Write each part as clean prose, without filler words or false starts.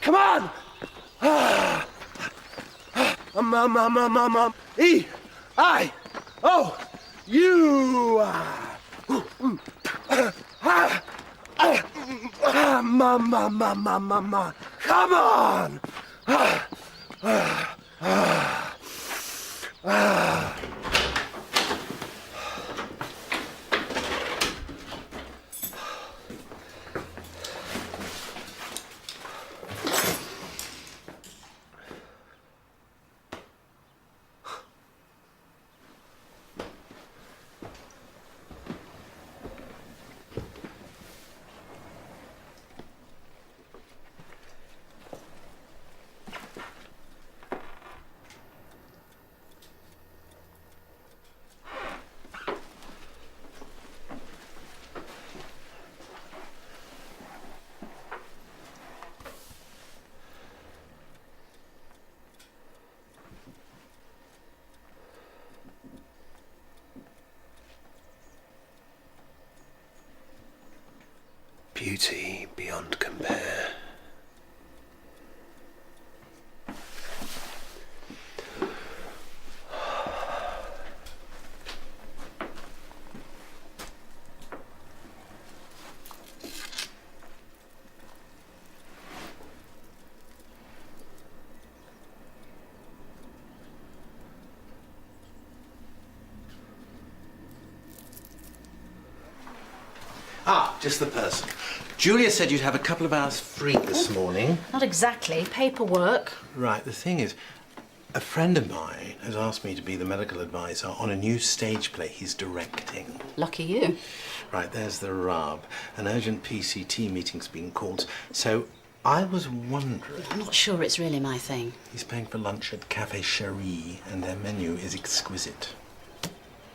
Come on! E, I, O, U. Come on! Beauty beyond compare. Ah, just the person. Julia said you'd have a couple of hours free this morning. Not exactly. Paperwork. Right, the thing is, a friend of mine has asked me to be the medical advisor on a new stage play he's directing. Lucky you. Right, there's the rub. An urgent PCT meeting's been called, so I was wondering... I'm not sure it's really my thing. He's paying for lunch at Café Cherie, and their menu is exquisite.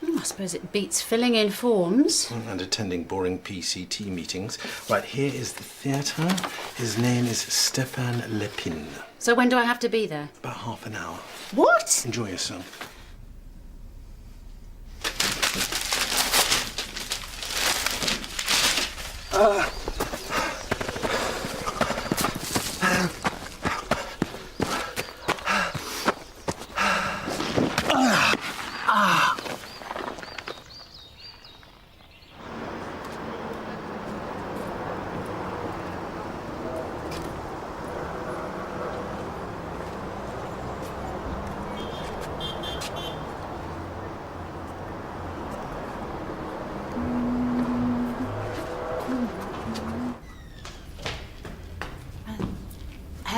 I suppose it beats filling in forms. And attending boring PCT meetings. Right, here is the theatre. His name is Stéphane Lepine. So when do I have to be there? About half an hour. What? Enjoy yourself.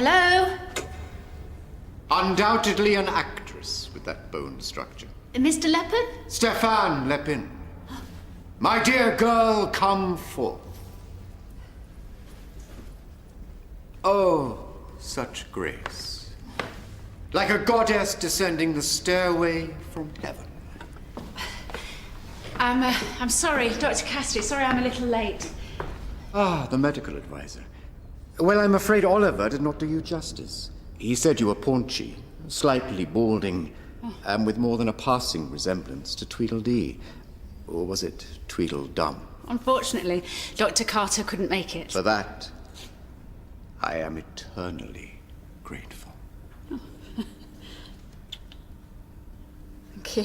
Hello? Undoubtedly an actress with that bone structure. Mr. Lepin? Stéphane Lepine. My dear girl, come forth. Oh, such grace. Like a goddess descending the stairway from heaven. I'm sorry, Dr. Cassidy. Sorry I'm a little late. Ah, the medical advisor. Well, I'm afraid Oliver did not do you justice. He said you were paunchy, slightly balding, and with more than a passing resemblance to Tweedledee. Or was it Tweedledum? Unfortunately, Dr. Carter couldn't make it. For that, I am eternally grateful. Thank you.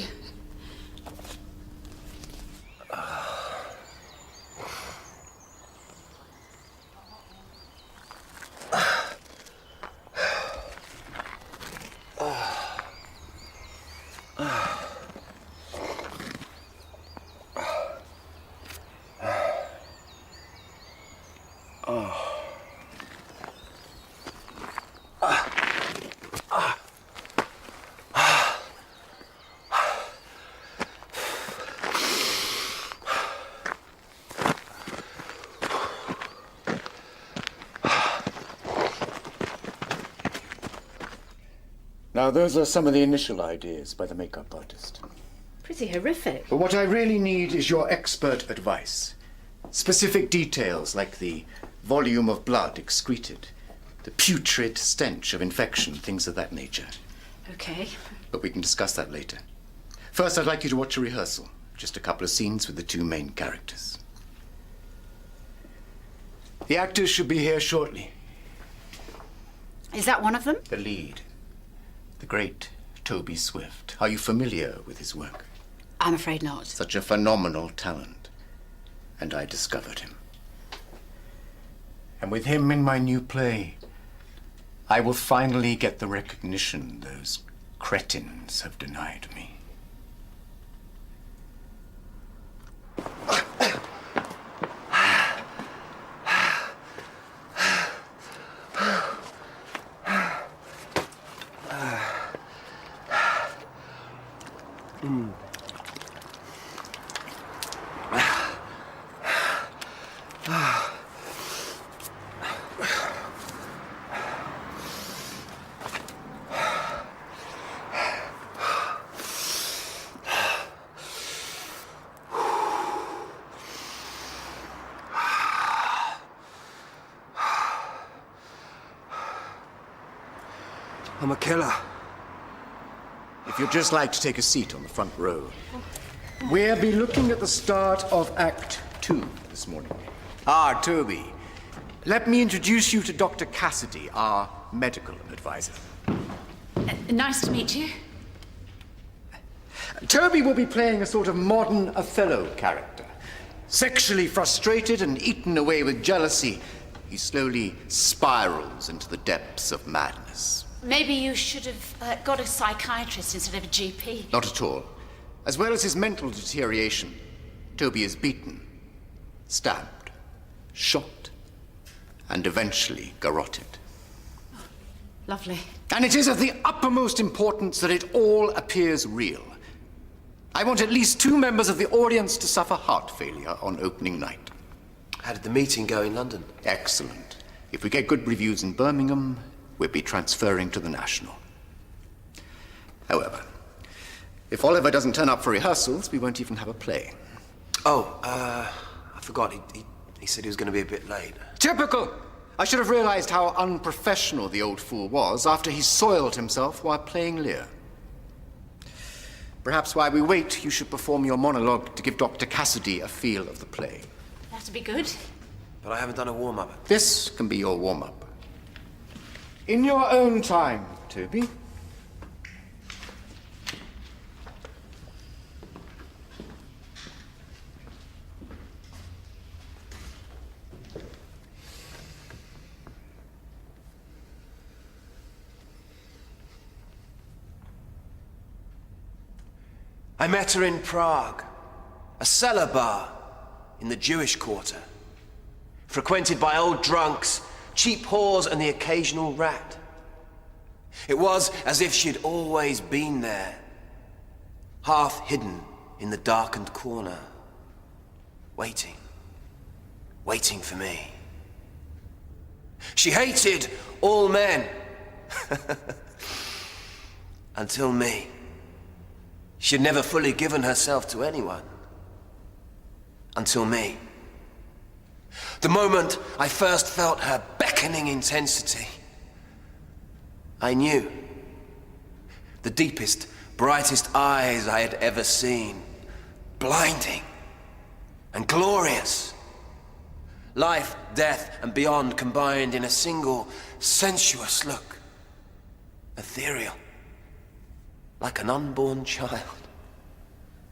Now, those are some of the initial ideas by the makeup artist. Pretty horrific. But what I really need is your expert advice. Specific details like the volume of blood excreted, the putrid stench of infection, things of that nature. Okay. But we can discuss that later. First, I'd like you to watch a rehearsal. Just a couple of scenes with the two main characters. The actors should be here shortly. Is that one of them? The lead. The great Toby Swift. Are you familiar with his work? I'm afraid not. Such a phenomenal talent. And I discovered him. And with him in my new play, I will finally get the recognition those cretins have denied me. I'm a killer. If you'd just like to take a seat on the front row. We'll be looking at the start of Act 2 this morning. Ah, Toby. Let me introduce you to Dr. Cassidy, our medical advisor. Nice to meet you. Toby will be playing a sort of modern Othello character. Sexually frustrated and eaten away with jealousy, he slowly spirals into the depths of madness. Maybe you should have got a psychiatrist instead of a GP. Not at all. As well as his mental deterioration, Toby is beaten, stabbed, shot, and eventually garroted. Lovely. And it is of the utmost importance that it all appears real. I want at least 2 members of the audience to suffer heart failure on opening night. How did the meeting go in London? Excellent. If we get good reviews in Birmingham, we'll be transferring to the National. However, if Oliver doesn't turn up for rehearsals, we won't even have a play. Oh, I forgot. He said he was going to be a bit late. Typical! I should have realized how unprofessional the old fool was after he soiled himself while playing Lear. Perhaps while we wait, you should perform your monologue to give Dr. Cassidy a feel of the play. That'll be good. But I haven't done a warm-up. This can be your warm-up. In your own time, Toby. I met her in Prague, a cellar bar in the Jewish quarter, frequented by old drunks, cheap whores, and the occasional rat. It was as if she'd always been there, half hidden in the darkened corner, waiting for me. She hated all men, until me. She'd never fully given herself to anyone, until me. The moment I first felt her beckoning intensity, I knew. The deepest, brightest eyes I had ever seen, blinding and glorious. Life, death, and beyond combined in a single, sensuous look. Ethereal, like an unborn child.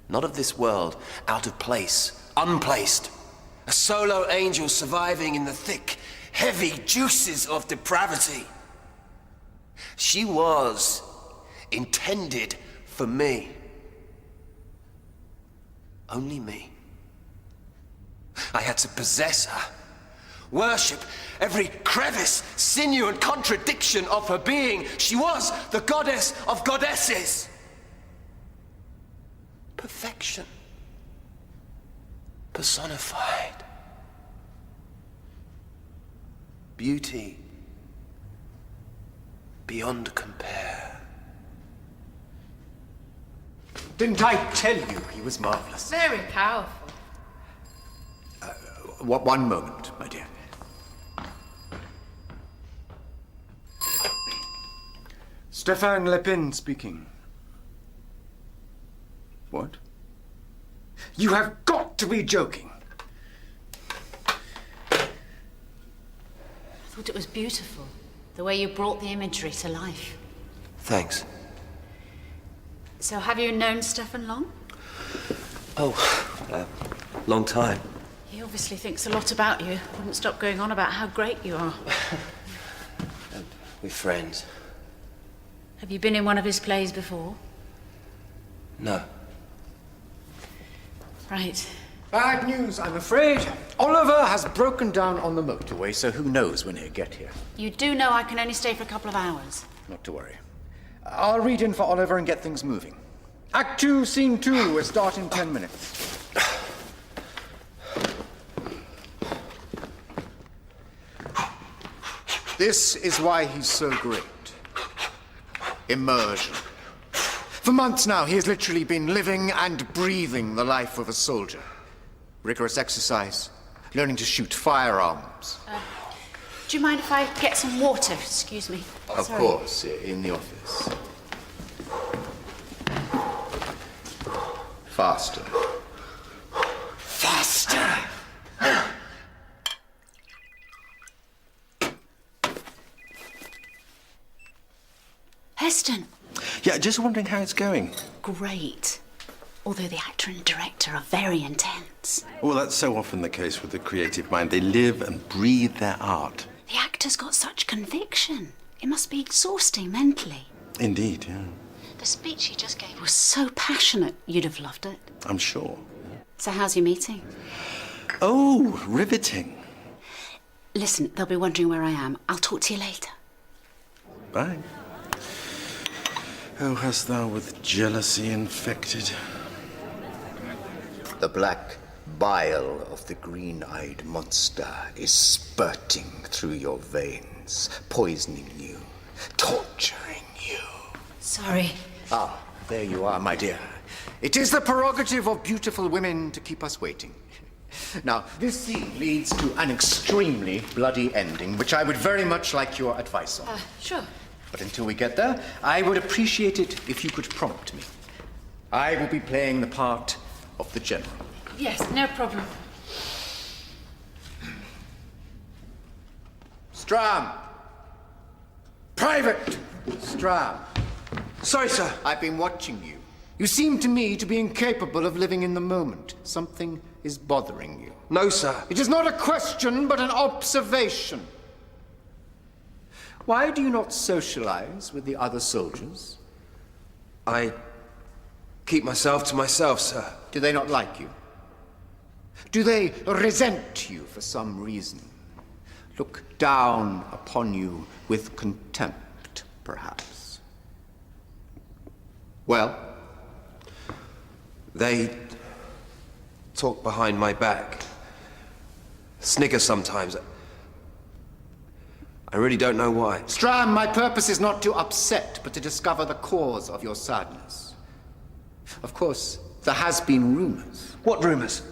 Not of this world, out of place, unplaced. A solo angel surviving in the thick, heavy juices of depravity. She was intended for me. Only me. I had to possess her, worship every crevice, sinew, and contradiction of her being. She was the goddess of goddesses. Perfection personified. Beauty beyond compare. Didn't I tell you he was marvelous? Very powerful. One moment, my dear. Stefan Lepin speaking. What? You have got to be joking. I thought it was beautiful. The way you brought the imagery to life. Thanks. So have you known Stefan long? Long time. He obviously thinks a lot about you. Wouldn't stop going on about how great you are. We're friends. Have you been in one of his plays before? No. Right. Bad news, I'm afraid. Oliver has broken down on the motorway, so who knows when he'll get here. You do know I can only stay for a couple of hours. Not to worry. I'll read in for Oliver and get things moving. Act 2, Scene 2 will start in 10 minutes. This is why he's so great. Immersion. For months now, he has literally been living and breathing the life of a soldier. Rigorous exercise, learning to shoot firearms. Do you mind if I get some water? Excuse me. Of course, in the office. Faster. Faster! Heston. Yeah, just wondering how it's going. Great. Although the actor and director are very intense. Well, that's so often the case with the creative mind. They live and breathe their art. The actor's got such conviction. It must be exhausting mentally. Indeed, yeah. The speech he just gave was so passionate. You'd have loved it. I'm sure. So how's your meeting? Oh, riveting. Listen, they'll be wondering where I am. I'll talk to you later. Bye. Oh, hast thou with jealousy infected? The black bile of the green-eyed monster is spurting through your veins, poisoning you, torturing you. Sorry. Ah, there you are, my dear. It is the prerogative of beautiful women to keep us waiting. Now, this scene leads to an extremely bloody ending, which I would very much like your advice on. Sure. But until we get there, I would appreciate it if you could prompt me. I will be playing the part of the general. Yes, no problem. Stram! Private Stram! Sorry, sir. I've been watching you. You seem to me to be incapable of living in the moment. Something is bothering you. No, sir. It is not a question, but an observation. Why do you not socialize with the other soldiers? I keep myself to myself, sir. Do they not like you? Do they resent you for some reason? Look down upon you with contempt, perhaps? Well? They talk behind my back. Snigger sometimes. I really don't know why. Stram, my purpose is not to upset, but to discover the cause of your sadness. Of course, there has been rumors. What rumors?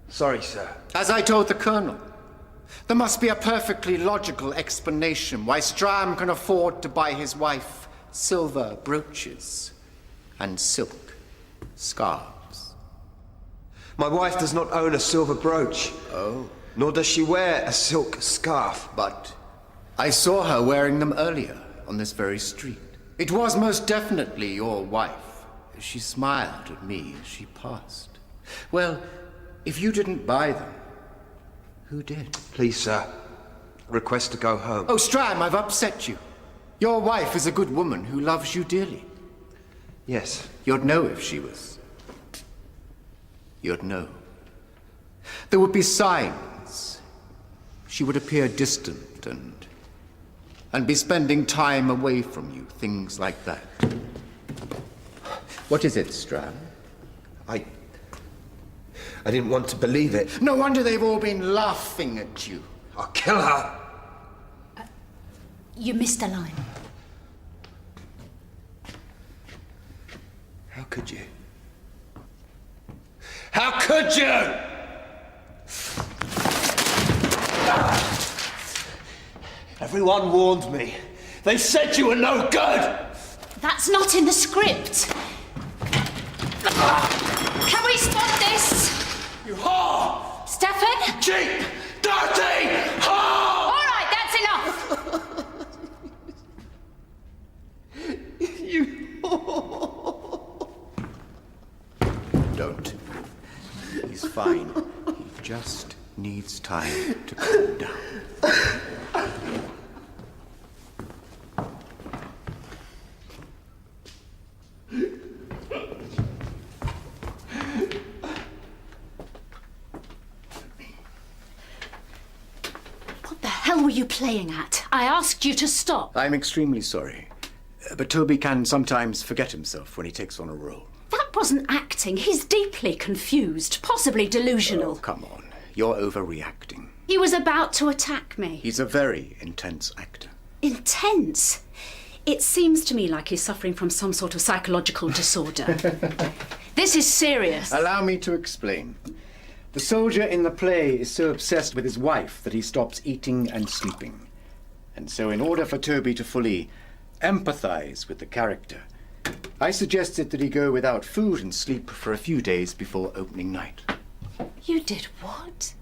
Sorry, sir. As I told the Colonel, there must be a perfectly logical explanation why Stram can afford to buy his wife silver brooches and silk scarves. My wife does not own a silver brooch. Oh. Nor does she wear a silk scarf. But I saw her wearing them earlier on this very street. It was most definitely your wife. She smiled at me as she passed. Well, if you didn't buy them, who did? Please, sir. Request to go home. Oh, Stram, I've upset you. Your wife is a good woman who loves you dearly. Yes. You'd know if she was. You'd know. There would be signs. She would appear distant and be spending time away from you, things like that. What is it, Stram? I didn't want to believe it. No wonder they've all been laughing at you. I'll kill her. You missed a line. How could you? How could you? Everyone warned me. They said you were no good. That's not in the script. Can we stop this? You whore! Stefan? Cheap! Dirty! Whore! All right, that's enough. fine. He just needs time to cool down. What the hell were you playing at? I asked you to stop. I'm extremely sorry. But Toby can sometimes forget himself when he takes on a role. That wasn't acting. He's deeply confused, possibly delusional. Oh, come on. You're overreacting. He was about to attack me. He's a very intense actor. Intense? It seems to me like he's suffering from some sort of psychological disorder. This is serious. Allow me to explain. The soldier in the play is so obsessed with his wife that he stops eating and sleeping. And so in order for Toby to fully empathize with the character, I suggested that he go without food and sleep for a few days before opening night. You did what?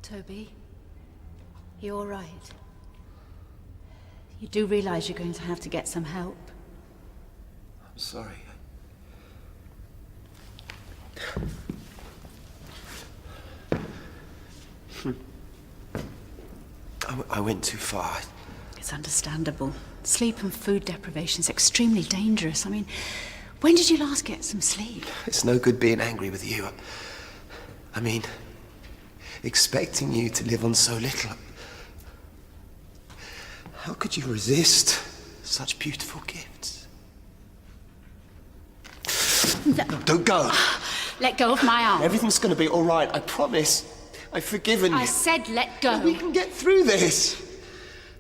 Toby, you all right? You do realize you're going to have to get some help? I'm sorry. I went too far. It's understandable. Sleep and food deprivation is extremely dangerous. I mean, when did you last get some sleep? It's no good being angry with you. I mean, expecting you to live on so little. How could you resist such beautiful gifts? No, don't go. Let go of my arm. Everything's going to be all right, I promise. I've forgiven you. I said let go. We can get through this.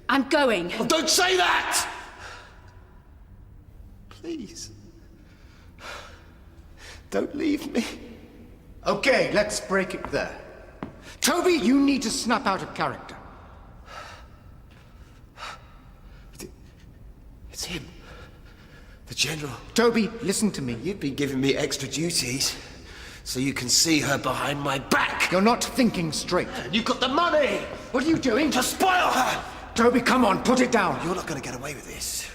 I'm going. Oh, don't say that! Please. Don't leave me. Okay, let's break it there. Toby, you need to snap out of character. It's him. The General. Toby, listen to me. You've been giving me extra duties so you can see her behind my back. You're not thinking straight. You've got the money What are you doing? to spoil her. Toby, come on, put it down. You're not going to get away with this.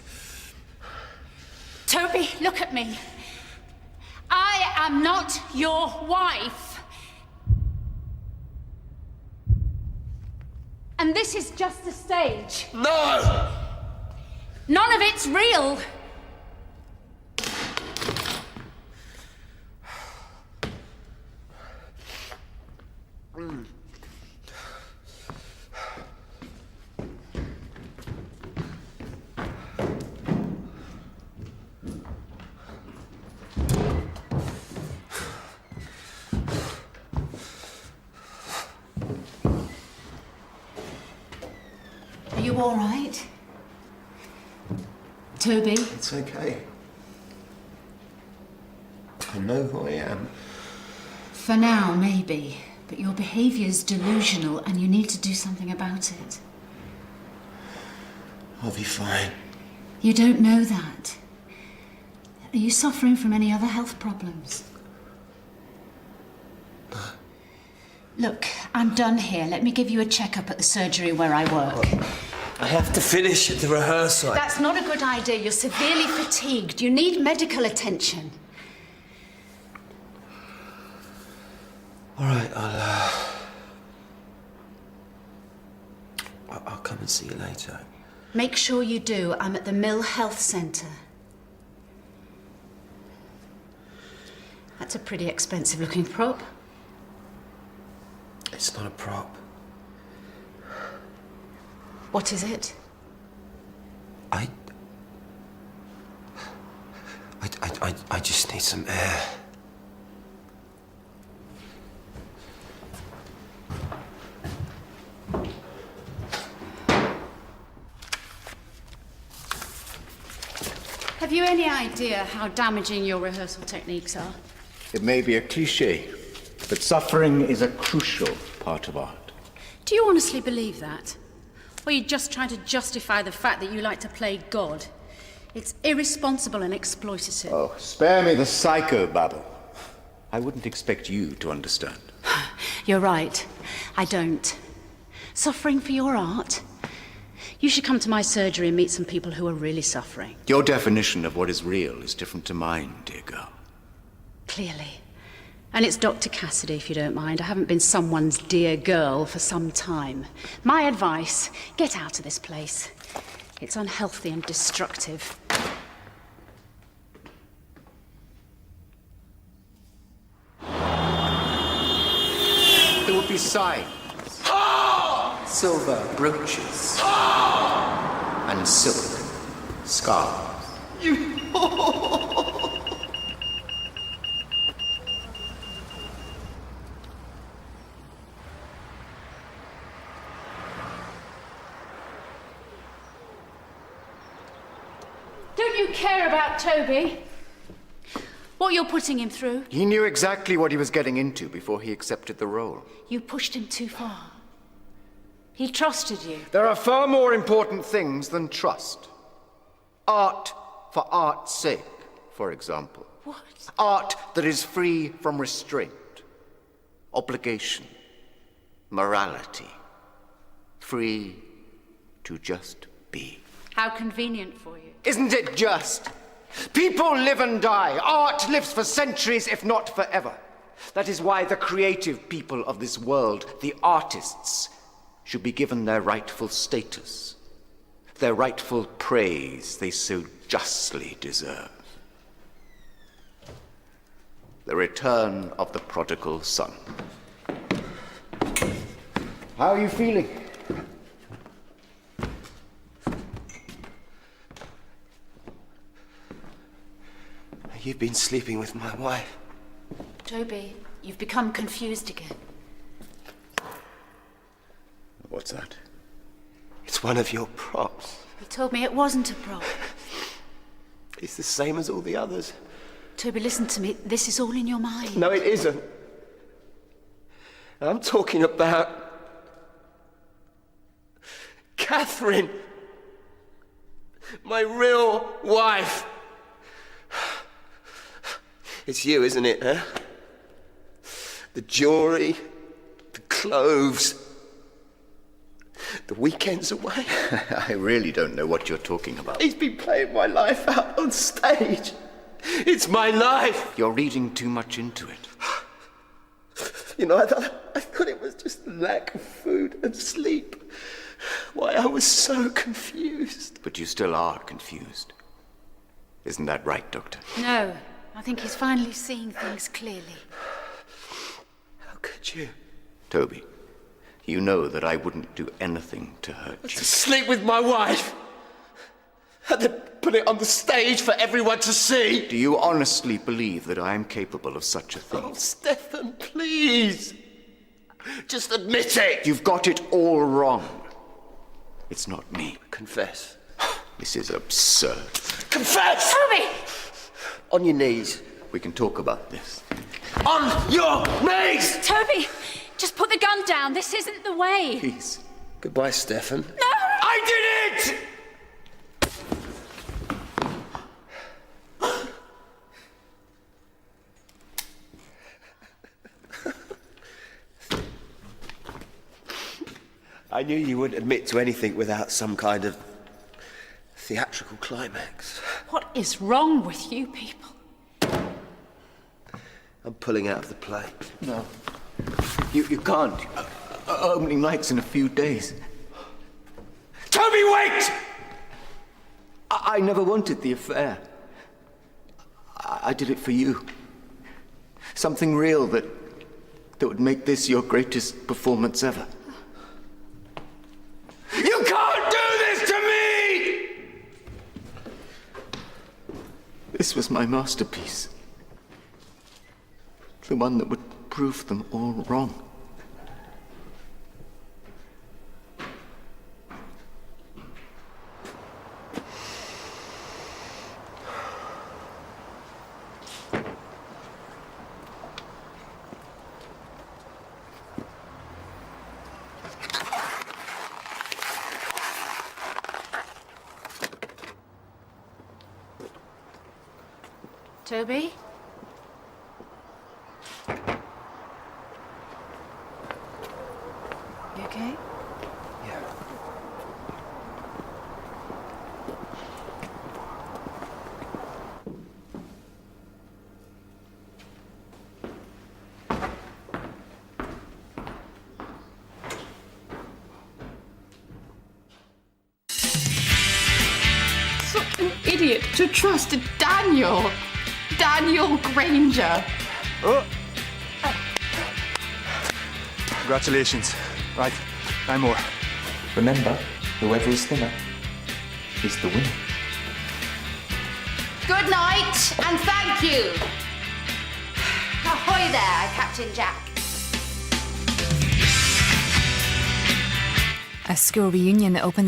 Toby, look at me. I am not your wife. And this is just a stage. No! None of it's real. Are you all right? Toby? It's okay. I know who I am. For now, maybe. But your behaviour's delusional and you need to do something about it. I'll be fine. You don't know that. Are you suffering from any other health problems? No. Look, I'm done here. Let me give you a checkup at the surgery where I work. I have to finish the rehearsal. That's not a good idea. You're severely fatigued. You need medical attention. All right, I'll come and see you later. Make sure you do. I'm at the Mill Health Centre. That's a pretty expensive looking prop. It's not a prop. What is it? I just need some air. Have you any idea how damaging your rehearsal techniques are? It may be a cliché, but suffering is a crucial part of art. Do you honestly believe that? Or are you just trying to justify the fact that you like to play God? It's irresponsible and exploitative. Oh, spare me the psychobabble. I wouldn't expect you to understand. You're right. I don't. Suffering for your art? You should come to my surgery and meet some people who are really suffering. Your definition of what is real is different to mine, dear girl. Clearly. And it's Dr. Cassidy, if you don't mind. I haven't been someone's dear girl for some time. My advice, get out of this place. It's unhealthy and destructive. There would be signs. Silver brooches. And silk scarves. Don't you care about Toby? What you're putting him through? He knew exactly what he was getting into before he accepted the role. You pushed him too far. He trusted you. There are far more important things than trust. Art for art's sake, for example. What? Art that is free from restraint, obligation, morality. Free to just be. How convenient for you. Isn't it just? People live and die. Art lives for centuries, if not forever. That is why the creative people of this world, the artists, should be given their rightful status, their rightful praise they so justly deserve. The return of the prodigal son. How are you feeling? You've been sleeping with my wife. Toby, you've become confused again. What's that? It's one of your props. You told me it wasn't a prop. It's the same as all the others. Toby, listen to me. This is all in your mind. No, it isn't. I'm talking about Catherine, my real wife. It's you, isn't it, huh? The jewelry, the clothes, the weekends away. I really don't know what you're talking about. He's been playing my life out on stage. It's my life. You're reading too much into it. You know, I thought it was just lack of food and sleep. Why, I was so confused. But you still are confused. Isn't that right, Doctor? No, I think he's finally seeing things clearly. How could you? Toby, you know that I wouldn't do anything to hurt you. To sleep with my wife. And then put it on the stage for everyone to see. Do you honestly believe that I am capable of such a thing? Oh, Stefan, please. Just admit it. You've got it all wrong. It's not me. Confess. This is absurd. Confess! Toby! On your knees. We can talk about this. On your knees! Toby, just put the gun down. This isn't the way. Please. Goodbye, Stefan. No! I did it! I knew you wouldn't admit to anything without some kind of theatrical climax. What is wrong with you people? I'm pulling out of the play. No. You can't. Opening night's in a few days. Toby, wait! I never wanted the affair. I did it for you. Something real that would make this your greatest performance ever. You can't do this to me! This was my masterpiece. The one that would prove them all wrong. Toby? You okay? Yeah. idiot to trust Daniel. Daniel Granger. Oh! Congratulations. Right, 9 more. Remember, whoever is thinner is the winner. Good night, and thank you. Ahoy there, Captain Jack. A school reunion that opens